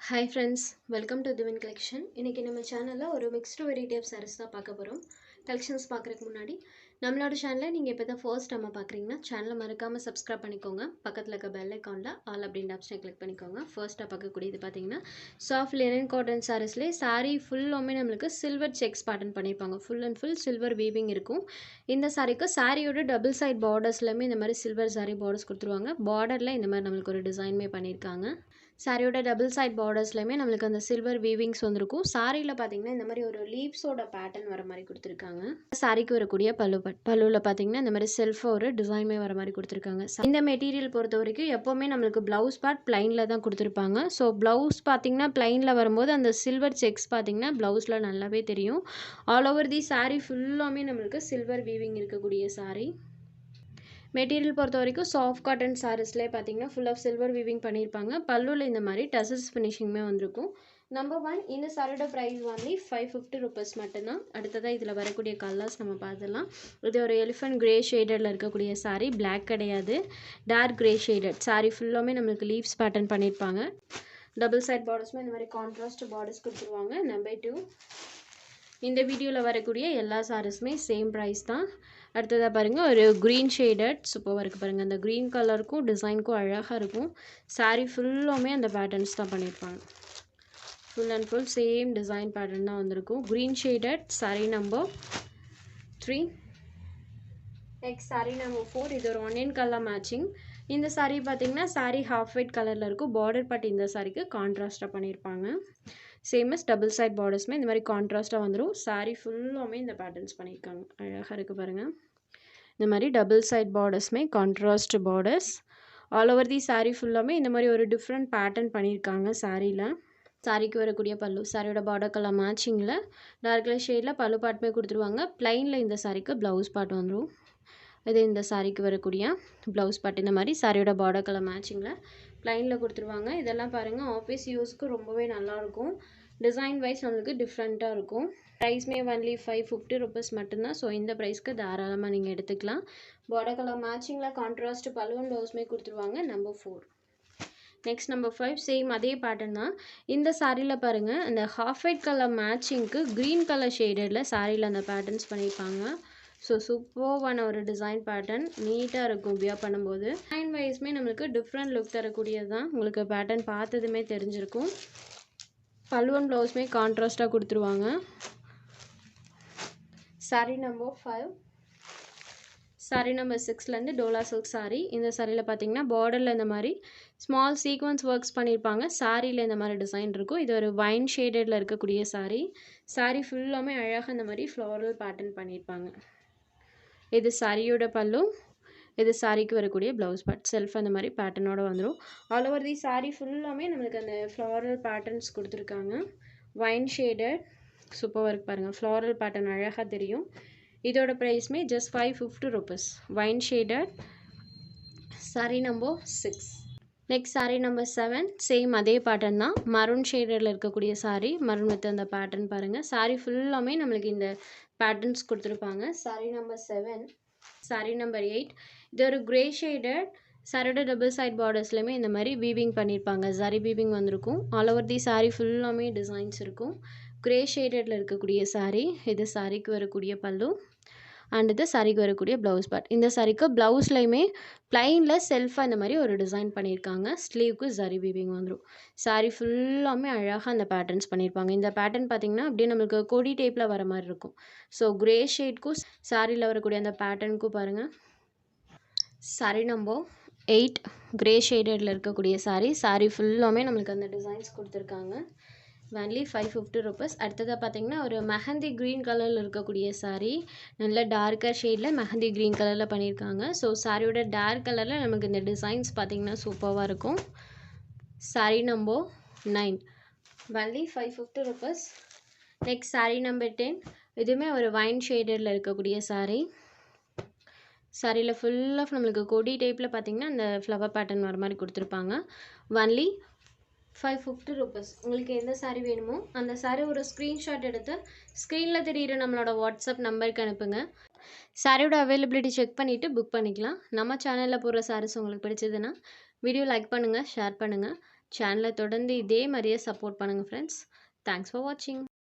Hi friends, welcome to Divine Collection. இன்னைக்கு நம்ம சேனல்ல ஒரு mixed variety of sarees தான் பார்க்க போறோம். கலெக்ஷன்ஸ் பார்க்கறதுக்கு முன்னாடி நம்மளோட சேனலை நீங்க இப்பதான் ஃபர்ஸ்ட் டைம் பார்க்கறீங்கன்னா சேனலை மறக்காம சப்ஸ்கிரைப் பண்ணிக்கோங்க. பக்கத்துல இருக்க பெல் ஐகான்ல ஆல் அப்படின்ற ஆப்ஷனை கிளிக் பண்ணிக்கோங்க. ஃபர்ஸ்டா பார்க்கக்கூடியது பாத்தீங்கன்னா சாஃப்ட் லினன் காட்டன் சாரீஸ்ல saree ஃபுல்லாமே நமக்கு சில்வர் செக்ஸ் பேட்டர்ன் பண்ணிருப்பாங்க. Full and full silver weaving இருக்கும். இந்த சாரீக்கு சாரியோட டபுள் சைட் பார்டர்ஸ்லமே இந்த மாதிரி சில்வர் saree பார்டர்ஸ் கொடுத்துருவாங்க. பார்டர்ல இந்த மாதிரி நமக்கு ஒரு டிசைன்மே பண்ணிருக்காங்க. சாரியோட டபுள் சைட் பார்டர்ஸ்லையுமே நம்மளுக்கு அந்த சில்வர் வீவிங்ஸ் வந்திருக்கும். சாரியில் பார்த்தீங்கன்னா இந்த மாதிரி ஒரு லீவ்ஸோட பேட்டர்ன் வர மாதிரி கொடுத்துருக்காங்க. சாரிக்கு வரக்கூடிய பல்லுவில் பார்த்தீங்கன்னா இந்த மாதிரி செல்ஃபாக ஒரு டிசைன்மே வர மாதிரி கொடுத்துருக்காங்க. இந்த மெட்டீரியல் பொறுத்த வரைக்கும் எப்போவுமே நம்மளுக்கு ப்ளவுஸ் பார்ட் பிளைனில் தான் கொடுத்துருப்பாங்க. ஸோ ப்ளவுஸ் பார்த்தீங்கன்னா பிளைனில் வரும்போது அந்த சில்வர் செக்ஸ் பார்த்தீங்கன்னா ப்ளவுஸில் நல்லாவே தெரியும். ஆல் ஓவர் தி சாரீ ஃபுல்லாமே நம்மளுக்கு சில்வர் வீவிங் இருக்கக்கூடிய சாரீ. மெட்டீரியல் பொறுத்த வரைக்கும் சாஃப்ட் காட்டன் சாரீஸ்லேயே பார்த்தீங்கன்னா ஃபுல் ஆஃப் சில்வர் வீவிங் பண்ணியிருப்பாங்க. பல்லுவில் இந்த மாதிரி டசல்ஸ் ஃபினிஷிங்குமே வந்திருக்கும். நம்பர் 1 இந்த சாரியோட ப்ரைஸ் வந்து 550 ருபீஸ் மட்டும்தான். அடுத்ததாக இதில் வரக்கூடிய கலர்ஸ் நம்ம பார்த்துடலாம். இது ஒரு எலிஃபென்ட் கிரே ஷேடடில் இருக்கக்கூடிய சாரீ. பிளாக் கிடையாது, டார்க் கிரே ஷேடட் சாரீ. ஃபுல்லாமே நம்மளுக்கு லீவ்ஸ் பேட்டர்ன் பண்ணியிருப்பாங்க. டபுள் சைட் பார்டர்ஸுமே இந்த மாதிரி கான்ட்ராஸ்ட் பார்டர்ஸ் கொடுத்துருவாங்க. நம்பர் 2 இந்த வீடியோவில் வரக்கூடிய எல்லா சாரீஸுமே சேம் ப்ரைஸ் தான். அடுத்ததாக பாருங்கள், ஒரு க்ரீன் ஷேடட் சூப்பராக இருக்குது பாருங்கள். அந்த க்ரீன் கலருக்கும் டிசைனுக்கும் அழகாக இருக்கும். சாரீ ஃபுல்லாமே அந்த பேட்டர்ன்ஸ் தான் பண்ணியிருப்பாங்க. Full and full same design pattern தான் வந்திருக்கும். Green shaded sari number 3. Next sari number 4. இது ஒரு ஆனியன் கலர் மேட்சிங். இந்த சாரீ பார்த்தீங்கன்னா சாரீ ஹாஃப் ஒயிட் கலரில் இருக்கும். பார்டர் பார்ட் இந்த சாரீக்கு கான்ட்ராஸ்ட்டாக பண்ணியிருப்பாங்க. சேமஸ் டபுள் சைட் பார்டர்ஸுமே இந்த மாதிரி கான்ட்ராஸ்ட்டாக வந்துடும். சாரீ ஃபுல்லாமே இந்த பேட்டர்ன்ஸ் பண்ணியிருக்காங்க. அழகாக இருக்குது பாருங்கள். இந்த மாதிரி டபுள் சைட் பார்டர்ஸுமே contrast borders. All over the sari ஃபுல்லாமே இந்த மாதிரி ஒரு டிஃப்ரெண்ட் பேட்டர்ன் பண்ணியிருக்காங்க சாரியில். சாரிக்கு வரக்கூடிய பல்லு சாரியோட பார்டர் கலர் மேட்சிங்கில் டார்க் கலர் ஷேடில் பல்லு பாட்டுமே கொடுத்துருவாங்க. ப்ளைனில் இந்த சாரிக்கு ப்ளவுஸ் பார்ட் வந்துடும். இது இந்த சாரிக்கு வரக்கூடிய ப்ளவுஸ் பார்ட் இந்த மாதிரி சாரியோட பார்டர் கலர் மேட்சிங்கில் ப்ளைனில் கொடுத்துருவாங்க. இதெல்லாம் பாருங்கள் ஆஃபீஸ் யூஸ்க்கு ரொம்பவே நல்லாயிருக்கும். டிசைன் வைஸ் நம்மளுக்கு டிஃப்ரெண்ட்டாக இருக்கும். ப்ரைஸ்மே ஒன்லி 550 ருபீஸ் மட்டும்தான். ஸோ இந்த ப்ரைஸ்க்கு தாராளமாக நீங்கள் எடுத்துக்கலாம். பார்டர் கலர் மேட்சிங்கில் கான்ட்ராஸ்ட் பல்லுவன் ப்ளவுஸ்மே கொடுத்துருவாங்க. நம்பர் 4. நெக்ஸ்ட் நம்பர் 5 சேம் அதே பேட்டர்ன் தான். இந்த சாரியில் பாருங்கள், அந்த ஹாஃப் ஒயிட் கலர் மேட்சிங்க்கு க்ரீன் கலர் ஷேடடில் சாரியில் அந்த பேட்டர்ன்ஸ் பண்ணியிருப்பாங்க. ஸோ சூப்பர்வான ஒரு டிசைன் பேட்டர்ன், நீட்டாக இருக்கும் வியர் பண்ணும்போது. டிசைன் வைஸ்மே நம்மளுக்கு டிஃப்ரெண்ட் லுக் தரக்கூடியது தான். உங்களுக்கு பேட்டர்ன் பார்த்ததுமே தெரிஞ்சிருக்கும். பல்லுவன் ப்ளவுஸ்மே கான்ட்ராஸ்ட்டாக கொடுத்துருவாங்க. சாரீ நம்பர் 5. சாரீ நம்பர் 6லேருந்து டோலா சில்க் சாரீ. இந்த சாரியில் பார்த்தீங்கன்னா பார்டரில் இந்த மாதிரி ஸ்மால் சீக்வன்ஸ் ஒர்க்ஸ் பண்ணியிருப்பாங்க. சாரியில் இந்த மாதிரி டிசைன் இருக்கும். இது ஒரு வைன் ஷேடடில் இருக்கக்கூடிய சாரீ. சாரீ ஃபுல்லாமே அழகாக இந்த மாதிரி ஃப்ளோரல் பேட்டர்ன் பண்ணியிருப்பாங்க. இது சாரியோட பல்லு, இது சாரிக்கு வரக்கூடிய ப்ளவுஸ் பார்ட். செல்ஃப் அந்த மாதிரி பேட்டர்னோட வந்துடும். ஆல் ஓவர் தி சாரீ ஃபுல்லாமே நம்மளுக்கு அந்த ஃப்ளாரல் பேட்டர்ன்ஸ் கொடுத்துருக்காங்க. வைன் ஷேடட் சூப்பராக இருக்கு பாருங்கள். ஃப்ளாரல் பேட்டர்ன் அழகாக தெரியும். இதோட ப்ரைஸ்மே just 550 rupees. Wine shaded sari number 6. Next sari number 7 same அதே பேட்டர்ன் தான். மரூன் ஷேடடில் இருக்கக்கூடிய சாரீ. மரூன் வித் அந்த பேட்டர்ன் பாருங்கள். சாரீ ஃபுல்லாமே நம்மளுக்கு இந்த பேட்டர்ன்ஸ் கொடுத்துருப்பாங்க. சாரீ நம்பர் 7. சாரீ நம்பர் 8 இது ஒரு கிரே ஷேடட். சாரியோட டபுள் சைட் பார்டர்ஸ்லையுமே இந்த மாதிரி வீவிங் பண்ணியிருப்பாங்க. ஜரி வீவிங் வந்திருக்கும். ஆல் ஓவர் தி சாரீ ஃபுல்லாமே டிசைன்ஸ் இருக்கும். கிரே ஷேடடில் இருக்கக்கூடிய சாரீ. இது சாரிக்கு வரக்கூடிய பல்லு அண்ட் இது சாரிக்கு வரக்கூடிய ப்ளவுஸ் பார்ட். இந்த சாரிக்கு ப்ளவுஸ்லையுமே ப்ளைனில் செல்ஃபாக இந்த மாதிரி ஒரு டிசைன் பண்ணியிருக்காங்க. ஸ்லீவுக்கு ஜரி வீவிங் வந்துடும். சாரீ ஃபுல்லாமே அழகாக அந்த பேட்டர்ன்ஸ் பண்ணியிருப்பாங்க. இந்த பேட்டர்ன் பார்த்திங்கன்னா அப்படியே நம்மளுக்கு கொடி டைப்பில் வர மாதிரி இருக்கும். ஸோ கிரே ஷேட்க்கும் சாரியில் வரக்கூடிய அந்த பேட்டர்னுக்கும் பாருங்கள். சாரீ நம்பர் 8 கிரே ஷேடடில் இருக்கக்கூடிய சாரீ. சாரீ ஃபுல்லாமே நம்மளுக்கு அந்த டிசைன்ஸ் கொடுத்துருக்காங்க. Only 550 rupees. அடுத்ததாக பார்த்தீங்கன்னா ஒரு மெஹந்தி க்ரீன் கலரில் இருக்கக்கூடிய சாரீ. நல்ல டார்க்கர் ஷேடில் மெஹந்தி க்ரீன் கலரில் பண்ணியிருக்காங்க. ஸோ சாரியோட டார்க் கலரில் நமக்கு இந்த டிசைன்ஸ் பார்த்திங்கன்னா சூப்பராக இருக்கும். Sari number 9 only 550 rupees. Next sari number 10 இதுவுமே ஒரு வைன் ஷேடடில் இருக்கக்கூடிய சாரீ. சாரியில் ஃபுல் ஆஃப் நம்மளுக்கு கொடி டைப்பில் பார்த்திங்கன்னா அந்த ஃப்ளவர் பேட்டர்ன் வர மாதிரி கொடுத்துருப்பாங்க. Only 550 rupees. உங்களுக்கு எந்த சாரீ வேணுமோ அந்த சாரீ ஒரு ஸ்க்ரீன்ஷாட் எடுத்து ஸ்க்ரீனில் தெரிகிற நம்மளோட வாட்ஸ்அப் நம்பருக்கு அனுப்புங்க. சாரியோட அவைலபிலிட்டி செக் பண்ணிவிட்டு புக் பண்ணிக்கலாம். நம்ம சேனலில் போடுற சாரீஸ் உங்களுக்கு பிடிச்சதுன்னா வீடியோ லைக் பண்ணுங்கள், ஷேர் பண்ணுங்கள். சேனலை தொடர்ந்து இதே மாதிரியே சப்போர்ட் பண்ணுங்கள் ஃப்ரெண்ட்ஸ். தேங்க்ஸ் ஃபார் வாட்சிங்.